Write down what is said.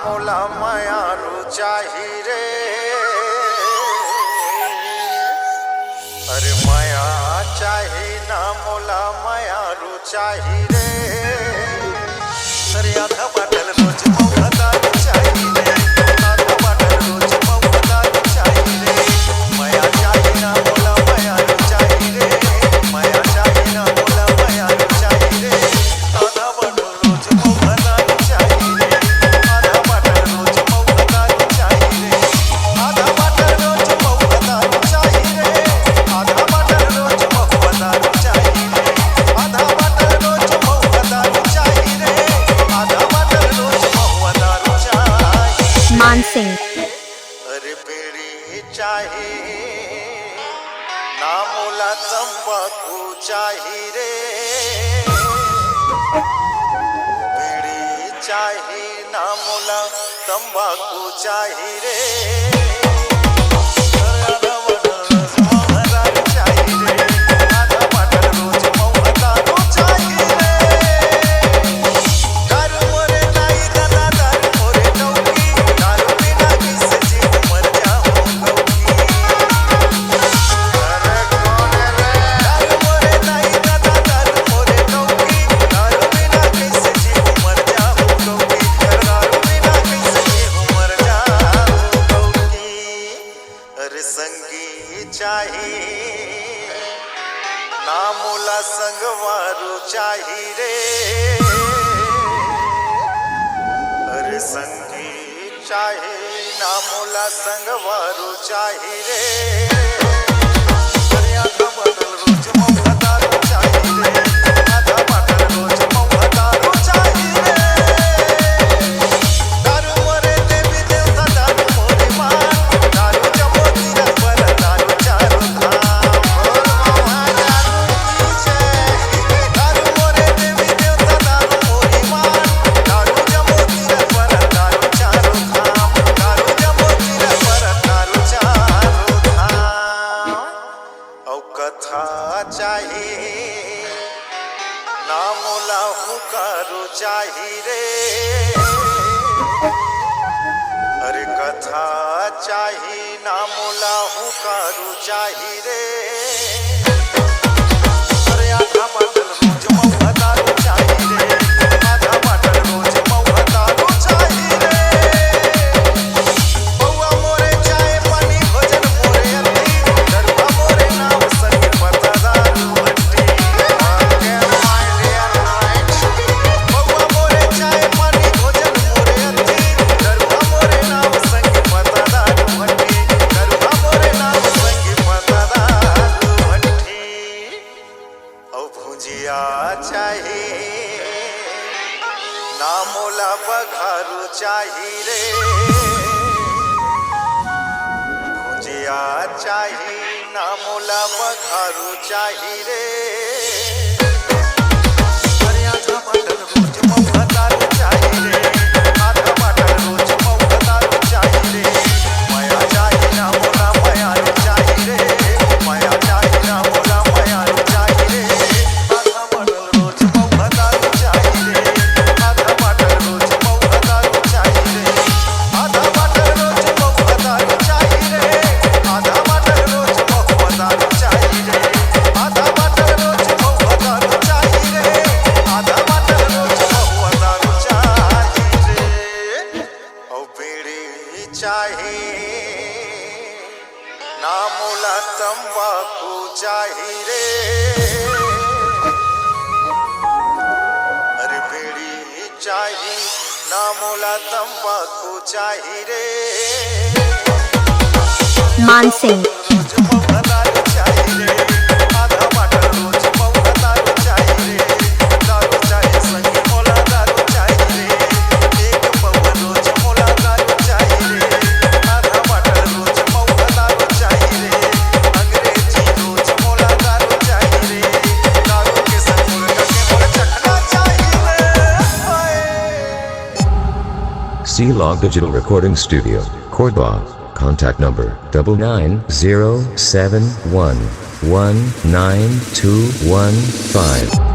मोला मायारू चाही रे। अरे माया चाही ना मोला मायारू चाही रे। अरे आधा बाटल रोज मौका दारू चाही रे। आधा बाटल रोज मौका दारू चाही रे। माया चाही ना मोला मायारू चाही रे। माया चाही ना मोला मायारू चाही रे। आधा बाटल रोज मौका दारू चाही रे। आधा बाटल रोज मौका दारू चाही रे। आधा बाटल रोज मौका दारू चाही रे। आधा बाटल रोज मौका दारू चाही रे। आधा बाटल रोज मौका दारू चाही रे। आधा बाटल रोज मौका दारू चाही। मान सिंह। अरे बीड़ी चाही ना मोला तंबाकू चाही रे। बीड़ी चाही ना मोला तंबाकू चाही रे। आधा बाटल रोज मौका दारू चाही रे। आधा बाटल रोज मौका दारू चाही रे। दारू मोरे नाही दादा दारू मोरे नौकी। दारू बिना किसे जीव मर जाऊं गौकी। अरे कौन रे? दारू मोरे नाही दादा दारू मोरे नौकी। दारू बिना किसे जीव मर जाऊं गौकी। दारू बिना किसे जीव मर जाऊं गौकी। अरे संगी चाही ना मोला संगवारू चाही रे। अरे संगी चाही ना मोला संगवारू चाही रे। अरे आधा बाटल रोज मौका दारू चाही रे। आधा बाटल रोज मौका दारू चाही रे। दारू मोरे देवी देवता दारू मोरे मान। दारू जमो तीरथ पर दारू चारो धाम। बोल मौहा दारू की जय। दारू मोरे देवी देवता दारू मोरे मान। दारू जमो तीरथ पर दारू चारो धाम। दारू जमो तीरथ पर दारू चारो धाम। औ कथा चाही ना मोला हुकारू चाही रे। अरे कथा चाही ना मोला हुकारू चाही रे। अरे आधा बाटल रोज मौका दारू चाही रे। आधा बाटल रोज मौका दारू चाही रे। बउआ मोरे चाय पानी भोजन मोरे अति। दरुआ मोरे नाम संग पता दारू हट्टी। बउआ मोरे चाय पानी भोजन मोरे अति। दरुआ मोरे नाम संग पता दारू हट्टी। दरुआ मोरे नाम संग पता दारू हट्टी। औ भुजिया चाही ना मोला बघारू चाही रे। भुजिया चाही ना मोला बघारू चाही रे। अरे आधा बाटल रोज मौका दारू चाही रे। आधा बाटल रोज मौका दारू चाही रे। माया चाही ना मोला मायारू चाही रे। माया चाही ना मोला मायारू चाही रे। आधा बाटल रोज मौका दारू चाही रे। आधा बाटल रोज मौका दारू चाही रे। आधा बाटल रोज मौका दारू चाही रे। आधा बाटल रोज मौका दारू चाही रे। आधा बाटल रोज मौका दारू चाही रे। आधा बाटल रोज मौका दारू चाही रे। औ बीड़ी चाही ना मोला तंबाकू चाही रे। अरे बीड़ी चाही ना मोला तंबाकू चाही रे। मान सिंह। रोज मौका दारू चाही रे। आधा बाटल रोज मौका दारू चाही रे। दारू चाही संगी मोला दारू चाही रे। एक पौवा रोज मोला दारू चाही रे। आधा बाटल रोज मौका दारू चाही रे। अंग्रेजी रोज मोला दारू चाही रे। दारू के संग मुर्गा के मोला चखना चाही रे। ओए C-Log Digital Recording Studio, Cordoba. Contact number 99071192115.